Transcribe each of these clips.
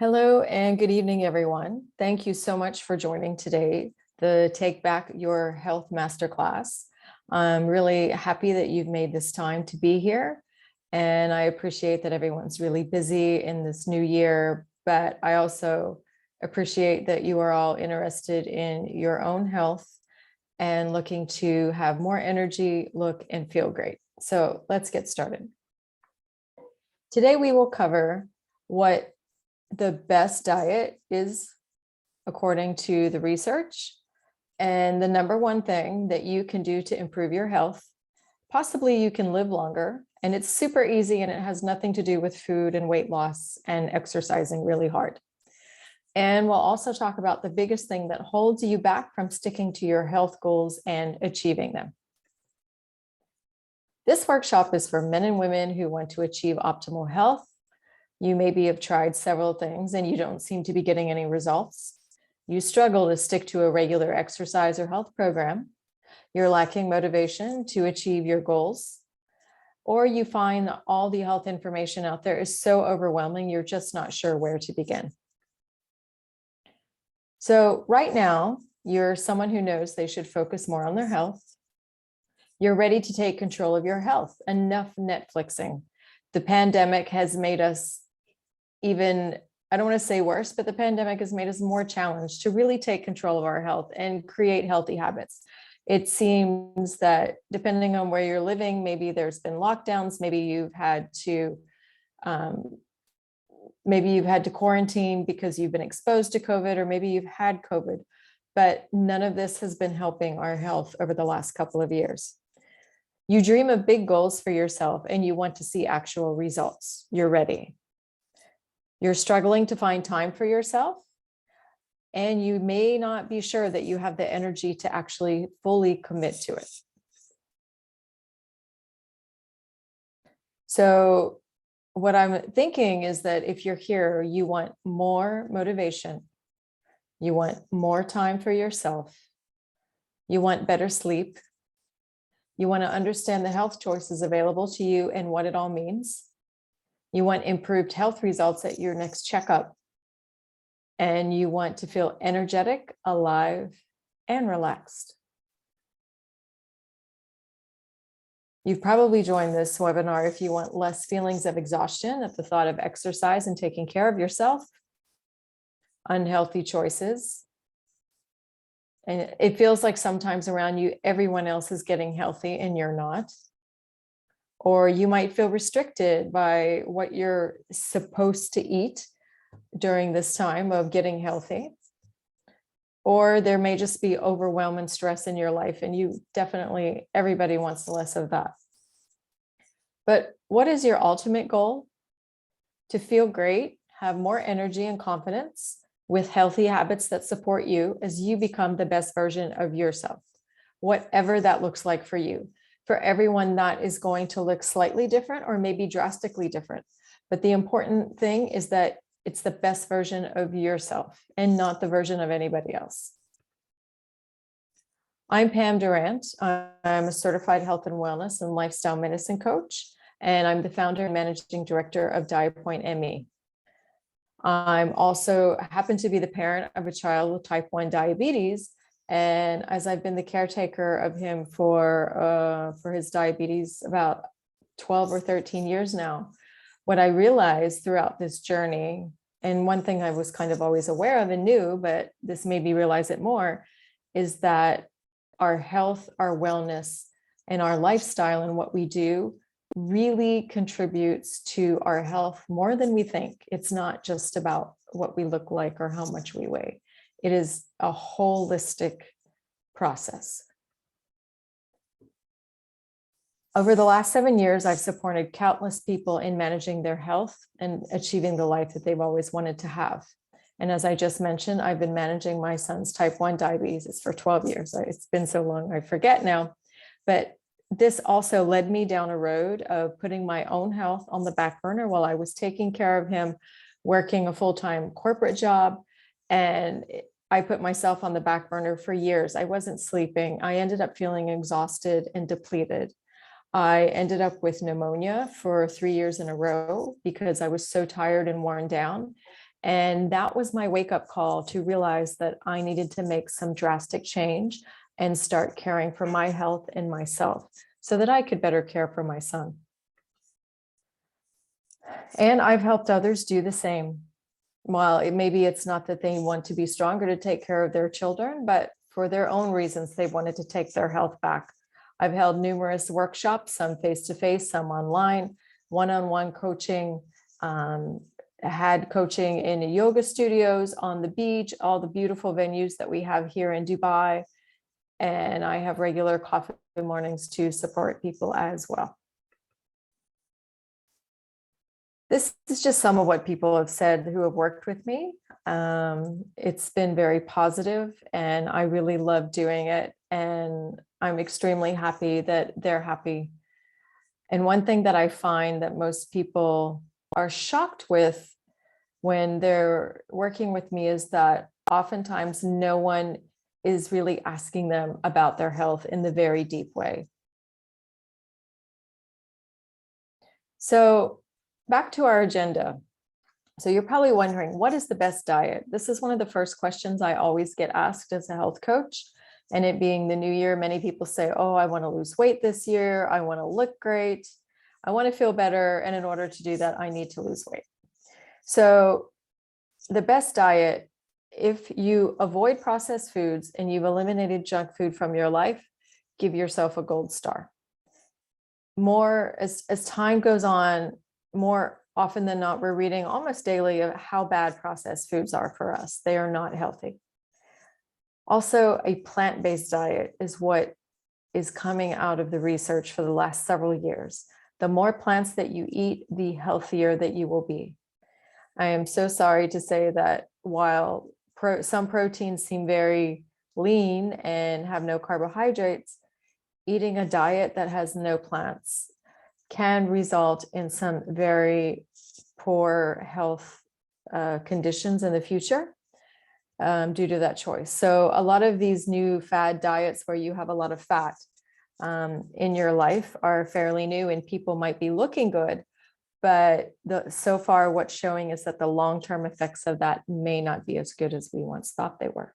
Hello and good evening, everyone. Thank you so much for joining today, the Take Back Your Health Masterclass. I'm really happy that you've made this time to be here, and I appreciate that everyone's really busy in this new year, but I also appreciate that you are all interested in your own health and looking to have more energy, look, and feel great. So let's get started. Today, we will cover what the best diet is according to the research, and the number one thing that you can do to improve your health. Possibly you can live longer, and it's super easy, and it has nothing to do with food and weight loss and exercising really hard. And we'll also talk about the biggest thing that holds you back from sticking to your health goals and achieving them. This workshop is for men and women who want to achieve optimal health. You maybe have tried several things and you don't seem to be getting any results. You struggle to stick to a regular exercise or health program. You're lacking motivation to achieve your goals. Or you find that all the health information out there is so overwhelming, you're just not sure where to begin. So right now, you're someone who knows they should focus more on their health. You're ready to take control of your health. Enough Netflixing. The pandemic has made us even, I don't want to say worse, but the pandemic has made us more challenged to really take control of our health and create healthy habits. It seems that depending on where you're living, maybe there's been lockdowns, maybe you've had to quarantine because you've been exposed to COVID, or maybe you've had COVID, but none of this has been helping our health over the last couple of years. You dream of big goals for yourself and you want to see actual results. You're ready. You're struggling to find time for yourself, and you may not be sure that you have the energy to actually fully commit to it. So what I'm thinking is that if you're here, you want more motivation, you want more time for yourself, you want better sleep, you want to understand the health choices available to you and what it all means. You want improved health results at your next checkup, and you want to feel energetic, alive, and relaxed. You've probably joined this webinar if you want less feelings of exhaustion at the thought of exercise and taking care of yourself, unhealthy choices. And it feels like sometimes around you, everyone else is getting healthy and you're not. Or you might feel restricted by what you're supposed to eat during this time of getting healthy. Or there may just be overwhelm and stress in your life, and everybody wants less of that. But what is your ultimate goal? To feel great, have more energy and confidence with healthy habits that support you as you become the best version of yourself, whatever that looks like for you. For everyone, that is going to look slightly different or maybe drastically different. But the important thing is that it's the best version of yourself and not the version of anybody else. I'm Pam Durant. I'm a certified health and wellness and lifestyle medicine coach, and I'm the founder and managing director of DietPoint ME. I'm also happen to be the parent of a child with type 1 diabetes. And as I've been the caretaker of him for his diabetes about 12 or 13 years now, what I realized throughout this journey, and one thing I was kind of always aware of and knew, but this made me realize it more, is that our health, our wellness, and our lifestyle and what we do really contributes to our health more than we think. It's not just about what we look like or how much we weigh. It is a holistic process. Over the last 7 years, I've supported countless people in managing their health and achieving the life that they've always wanted to have. And as I just mentioned, I've been managing my son's type 1 diabetes for 12 years. It's been so long, I forget now. But this also led me down a road of putting my own health on the back burner while I was taking care of him, working a full-time corporate job. And I put myself on the back burner for years. I wasn't sleeping. I ended up feeling exhausted and depleted. I ended up with pneumonia for 3 years in a row because I was so tired and worn down. And that was my wake up call to realize that I needed to make some drastic change and start caring for my health and myself so that I could better care for my son. And I've helped others do the same. Well, maybe it's not that they want to be stronger to take care of their children, but for their own reasons, they wanted to take their health back. I've held numerous workshops, some face-to-face, some online, one-on-one coaching, had coaching in yoga studios, on the beach, all the beautiful venues that we have here in Dubai. And I have regular coffee mornings to support people as well. This is just some of what people have said who have worked with me. It's been very positive and I really love doing it. And I'm extremely happy that they're happy. And one thing that I find that most people are shocked with when they're working with me is that oftentimes no one is really asking them about their health in the very deep way. So back to our agenda. So you're probably wondering, what is the best diet? This is one of the first questions I always get asked as a health coach. And it being the new year, many people say, oh, I want to lose weight this year. I want to look great. I want to feel better. And in order to do that, I need to lose weight. So the best diet, if you avoid processed foods and you've eliminated junk food from your life, give yourself a gold star. More as time goes on, more often than not, we're reading almost daily of how bad processed foods are for us. They are not healthy. Also, a plant-based diet is what is coming out of the research for the last several years. The more plants that you eat, the healthier that you will be. I am so sorry to say that while some proteins seem very lean and have no carbohydrates, eating a diet that has no plants can result in some very poor health conditions in the future due to that choice. So a lot of these new fad diets where you have a lot of fat in your life are fairly new and people might be looking good, but so far what's showing is that the long-term effects of that may not be as good as we once thought they were.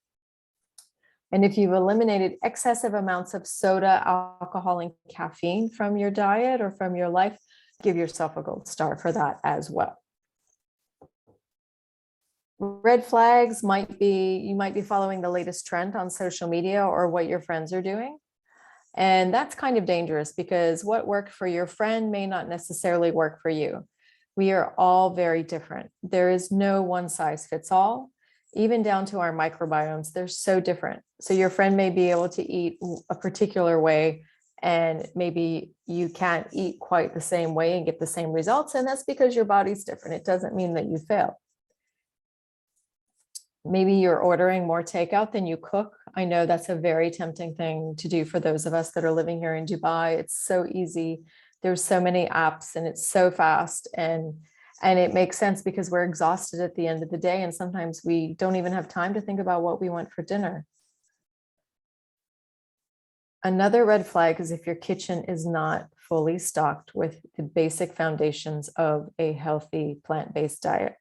And if you've eliminated excessive amounts of soda, alcohol, and caffeine from your diet or from your life, give yourself a gold star for that as well. Red flags might be, you might be following the latest trend on social media or what your friends are doing. And that's kind of dangerous because what worked for your friend may not necessarily work for you. We are all very different. There is no one size fits all. Even down to our microbiomes, they're so different. So your friend may be able to eat a particular way and maybe you can't eat quite the same way and get the same results. And that's because your body's different. It doesn't mean that you fail. Maybe you're ordering more takeout than you cook. I know that's a very tempting thing to do for those of us that are living here in Dubai. It's so easy. There's so many apps and it's so fast and it makes sense because we're exhausted at the end of the day. And sometimes we don't even have time to think about what we want for dinner. Another red flag is if your kitchen is not fully stocked with the basic foundations of a healthy plant-based diet.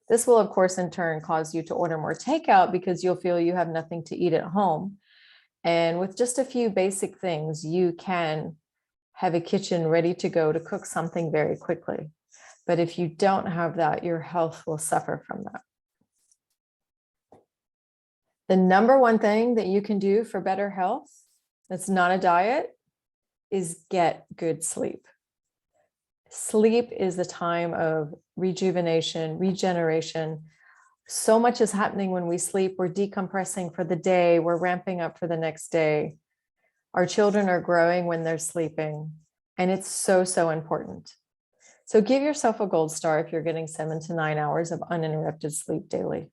This will, of course, in turn cause you to order more takeout because you'll feel you have nothing to eat at home. And with just a few basic things, you can have a kitchen ready to go to cook something very quickly. But if you don't have that, your health will suffer from that. The number one thing that you can do for better health, that's not a diet, is get good sleep. Sleep is the time of rejuvenation, regeneration. So much is happening when we sleep. We're decompressing for the day. We're ramping up for the next day. Our children are growing when they're sleeping. And it's so, so important. So give yourself a gold star if you're getting 7 to 9 hours of uninterrupted sleep daily.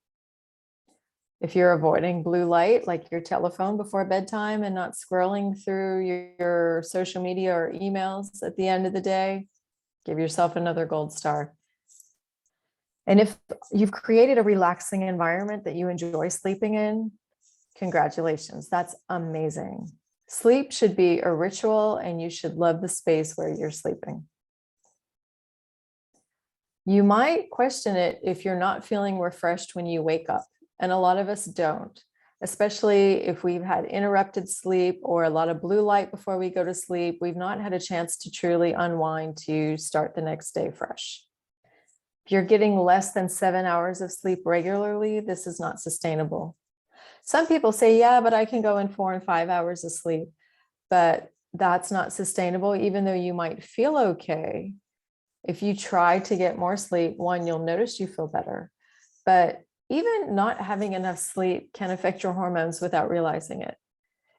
If you're avoiding blue light, like your telephone before bedtime and not scrolling through your social media or emails at the end of the day, give yourself another gold star. And if you've created a relaxing environment that you enjoy sleeping in, congratulations, that's amazing. Sleep should be a ritual and you should love the space where you're sleeping. You might question it if you're not feeling refreshed when you wake up, and a lot of us don't, especially if we've had interrupted sleep or a lot of blue light before we go to sleep. We've not had a chance to truly unwind to start the next day fresh. If you're getting less than 7 hours of sleep regularly, this is not sustainable. Some people say, yeah, but I can go in 4 and 5 hours of sleep, but that's not sustainable, even though you might feel okay. If you try to get more sleep, one, you'll notice you feel better, but even not having enough sleep can affect your hormones without realizing it.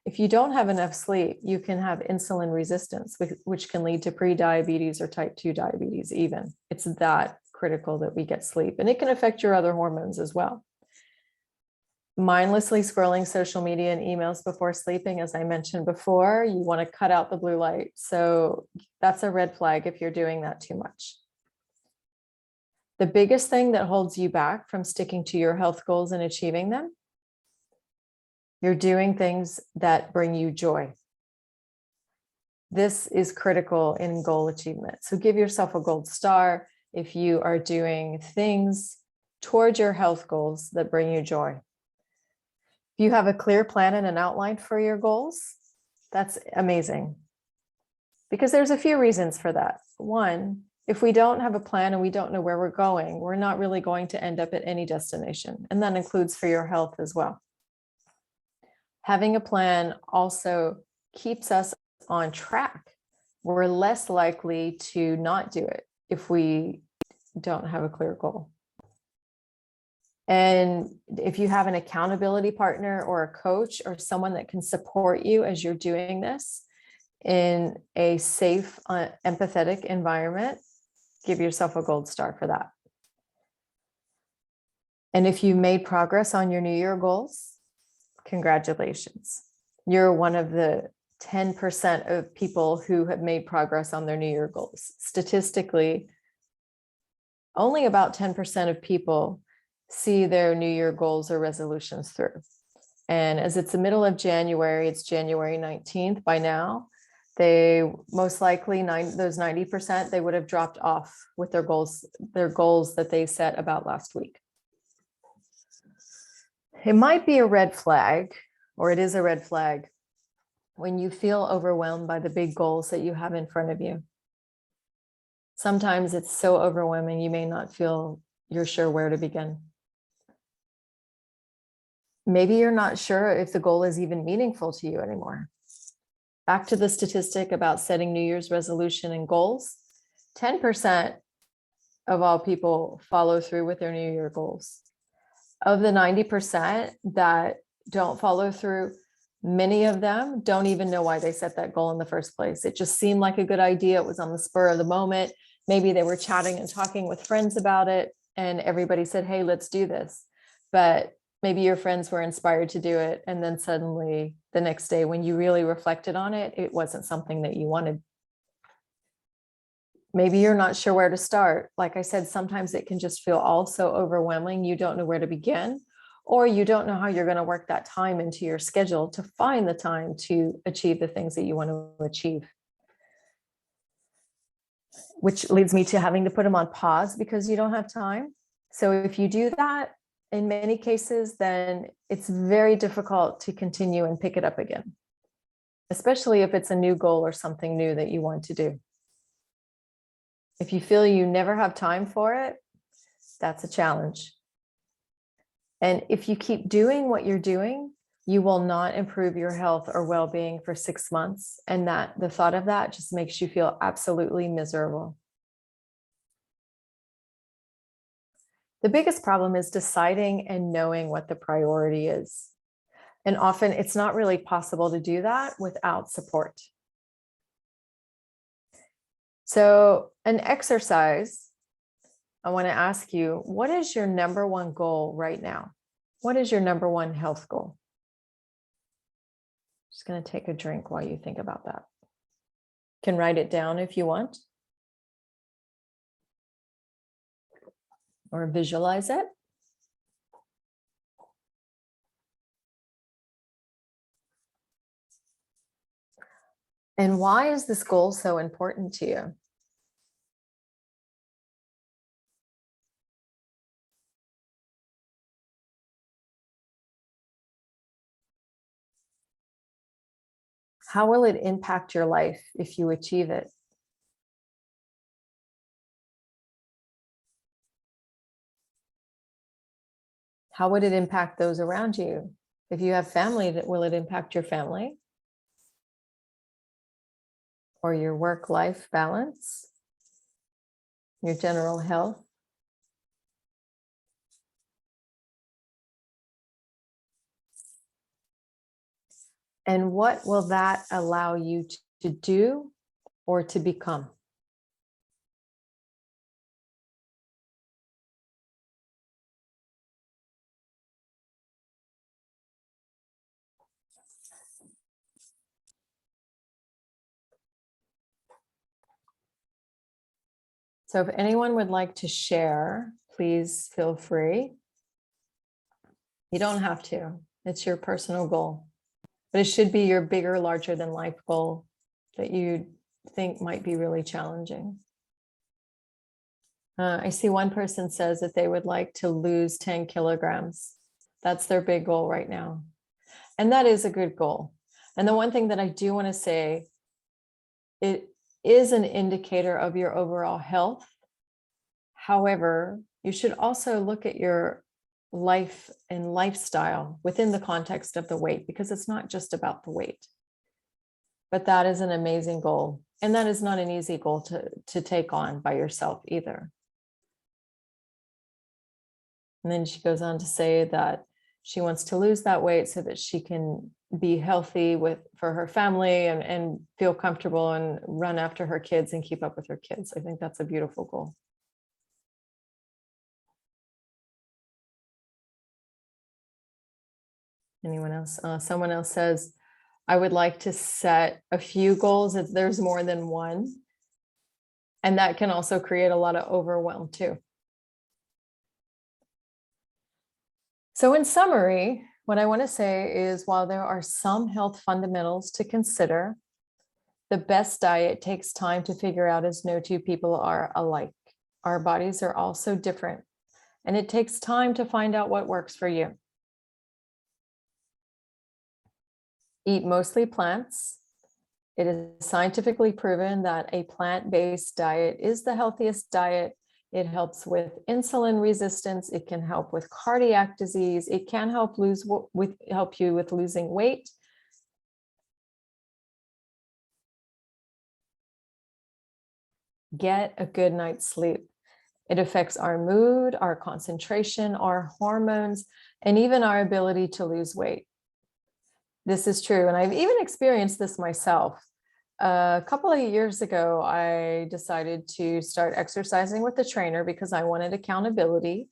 If you don't have enough sleep, you can have insulin resistance, which can lead to pre-diabetes or type 2 diabetes even. It's that critical that we get sleep, and it can affect your other hormones as well. Mindlessly scrolling social media and emails before sleeping, as I mentioned before, you want to cut out the blue light. So that's a red flag if you're doing that too much. The biggest thing that holds you back from sticking to your health goals and achieving them, you're doing things that bring you joy. This is critical in goal achievement. So give yourself a gold star if you are doing things towards your health goals that bring you joy. If you have a clear plan and an outline for your goals, that's amazing. Because there's a few reasons for that. One, if we don't have a plan and we don't know where we're going, we're not really going to end up at any destination. And that includes for your health as well. Having a plan also keeps us on track. We're less likely to not do it if we don't have a clear goal. And if you have an accountability partner or a coach or someone that can support you as you're doing this in a safe, empathetic environment, give yourself a gold star for that. And if you made progress on your New Year goals, congratulations. You're one of the 10% of people who have made progress on their New Year goals. Statistically, only about 10% of people see their New Year goals or resolutions through. And as it's the middle of January, it's January 19th by now, they most likely, those 90%, they would have dropped off with their goals that they set about last week. It might be a red flag, or it is a red flag, when you feel overwhelmed by the big goals that you have in front of you. Sometimes it's so overwhelming, you may not feel you're sure where to begin. Maybe you're not sure if the goal is even meaningful to you anymore. Back to the statistic about setting New Year's resolution and goals, 10% of all people follow through with their New Year goals. Of the 90% that don't follow through, many of them don't even know why they set that goal in the first place. It just seemed like a good idea. It was on the spur of the moment. Maybe they were chatting and talking with friends about it, and everybody said, hey, let's do this. But maybe your friends were inspired to do it. And then suddenly the next day, when you really reflected on it, it wasn't something that you wanted. Maybe you're not sure where to start. Like I said, sometimes it can just feel all so overwhelming. You don't know where to begin, or you don't know how you're going to work that time into your schedule to find the time to achieve the things that you want to achieve. Which leads me to having to put them on pause because you don't have time. So if you do that, in many cases, then it's very difficult to continue and pick it up again, especially if it's a new goal or something new that you want to do. If you feel you never have time for it, that's a challenge. And if you keep doing what you're doing, you will not improve your health or well-being for 6 months. And that the thought of that just makes you feel absolutely miserable. The biggest problem is deciding and knowing what the priority is. And often it's not really possible to do that without support. So an exercise, I want to ask you, what is your number one goal right now? What is your number one health goal? Just going to take a drink while you think about that. You can write it down if you want, or visualize it. And why is this goal so important to you? How will it impact your life if you achieve it? How would it impact those around you? If you have family, will it impact your family or your work-life balance, your general health? And what will that allow you to do or to become? So if anyone would like to share, please feel free. You don't have to. It's your personal goal. But it should be your bigger, larger than life goal that you think might be really challenging. I see one person says that they would like to lose 10 kilograms. That's their big goal right now. And that is a good goal. And the one thing that I do want to say, it is an indicator of your overall health. However, you should also look at your life and lifestyle within the context of the weight, because it's not just about the weight. But that is an amazing goal. And that is not an easy goal to take on by yourself either. And then she goes on to say that she wants to lose that weight so that she can be healthy for her family and feel comfortable and run after her kids and keep up with her kids. I think that's a beautiful goal. Anyone else? Someone else says, I would like to set a few goals if there's more than one. And that can also create a lot of overwhelm too. So in summary, what I want to say is, while there are some health fundamentals to consider, the best diet takes time to figure out, as no two people are alike. Our bodies are all so different, and it takes time to find out what works for you. Eat mostly plants. It is scientifically proven that a plant-based diet is the healthiest diet. It helps with insulin resistance. It can help with cardiac disease. It can help you with losing weight. Get a good night's sleep. It affects our mood, our concentration, our hormones, and even our ability to lose weight. This is true. And I've even experienced this myself. A couple of years ago, I decided to start exercising with a trainer because I wanted accountability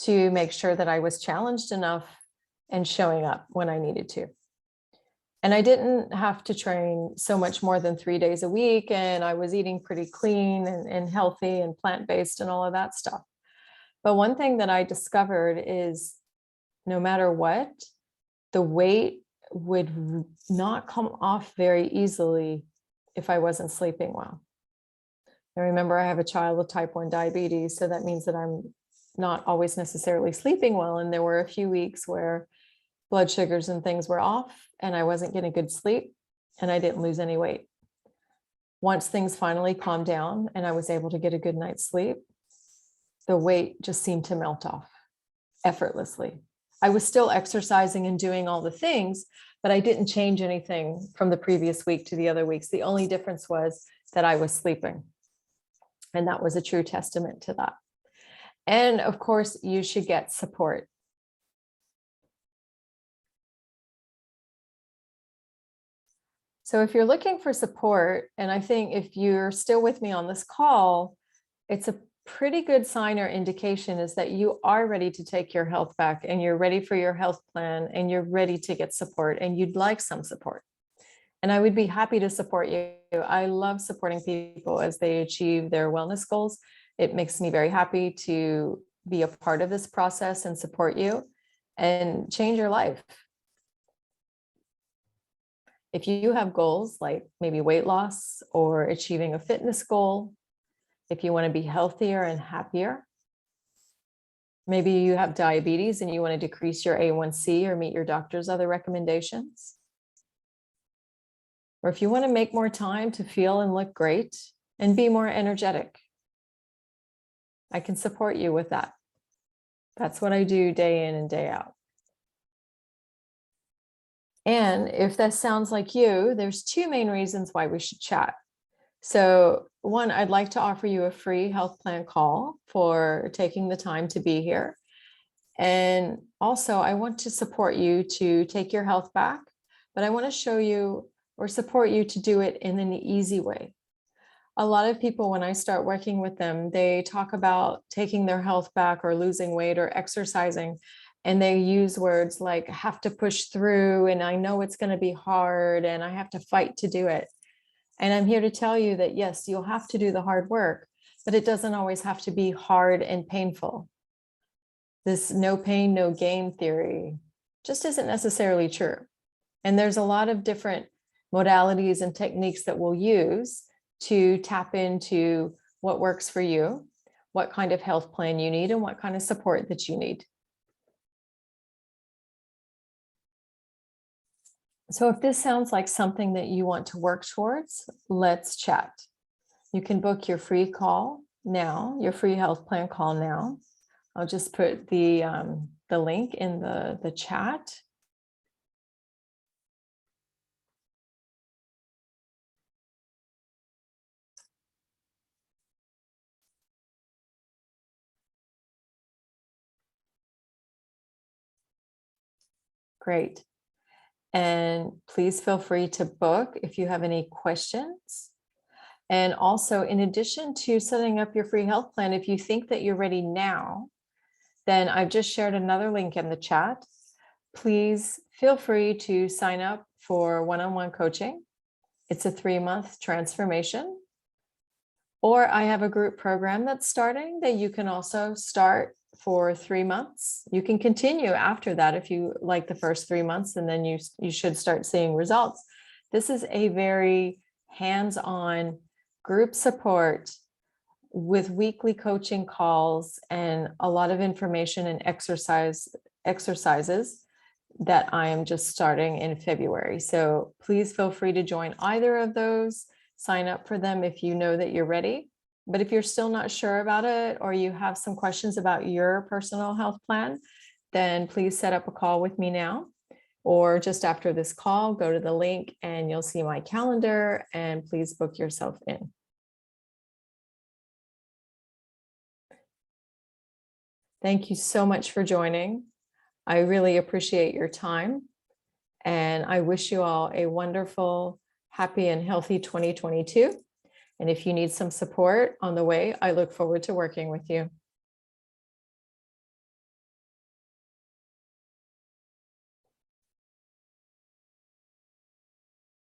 to make sure that I was challenged enough and showing up when I needed to. And I didn't have to train so much more than 3 days a week. And I was eating pretty clean and healthy and plant-based and all of that stuff. But one thing that I discovered is, no matter what, the weight would not come off very easily if I wasn't sleeping well. And remember, I have a child with type 1 diabetes, so that means that I'm not always necessarily sleeping well. And there were a few weeks where blood sugars and things were off and I wasn't getting good sleep and I didn't lose any weight. Once things finally calmed down and I was able to get a good night's sleep, the weight just seemed to melt off effortlessly. I was still exercising and doing all the things, but I didn't change anything from the previous week to the other weeks. The only difference was that I was sleeping. And that was a true testament to that. And of course, you should get support. So if you're looking for support, and I think if you're still with me on this call, it's a pretty good sign or indication is that you are ready to take your health back and you're ready for your health plan and you're ready to get support and you'd like some support. And I would be happy to support you. I love supporting people as they achieve their wellness goals. It makes me very happy to be a part of this process and support you and change your life. If you have goals like maybe weight loss or achieving a fitness goal, if you want to be healthier and happier, maybe you have diabetes and you want to decrease your A1C or meet your doctor's other recommendations. or if you want to make more time to feel and look great and be more energetic, I can support you with that. That's what I do day in and day out. And if that sounds like you, there's two main reasons why we should chat. So one, I'd like to offer you a free health plan call for taking the time to be here. And also I want to support you to take your health back, but I want to show you or support you to do it in an easy way. A lot of people, when I start working with them, they talk about taking their health back or losing weight or exercising, and they use words like have to push through, and I know it's going to be hard, and I have to fight to do it. And I'm here to tell you that yes, you'll have to do the hard work, but it doesn't always have to be hard and painful. This no pain, no gain theory just isn't necessarily true. And there's a lot of different modalities and techniques that we'll use to tap into what works for you, what kind of health plan you need, and what kind of support that you need. So if this sounds like something that you want to work towards, let's chat. You can book your free call now, your free health plan call now. I'll just put the link in the chat. Great. And please feel free to book if you have any questions. And also, in addition to setting up your free health plan, if you think that you're ready now, then I've just shared another link in the chat. Please feel free to sign up for one-on-one coaching. It's a 3-month transformation. Or I have a group program that's starting that you can also start for 3 months. You can continue after that if you like the first 3 months, and then you should start seeing results. This is a very hands-on group support with weekly coaching calls and a lot of information and exercises that I am just starting in February. So please feel free to join either of those. Sign up for them if you know that you're ready. But if you're still not sure about it, or you have some questions about your personal health plan, then please set up a call with me now, or just after this call, go to the link and you'll see my calendar, and please book yourself in. Thank you so much for joining. I really appreciate your time, and I wish you all a wonderful, happy, and healthy 2022. And if you need some support on the way, I look forward to working with you.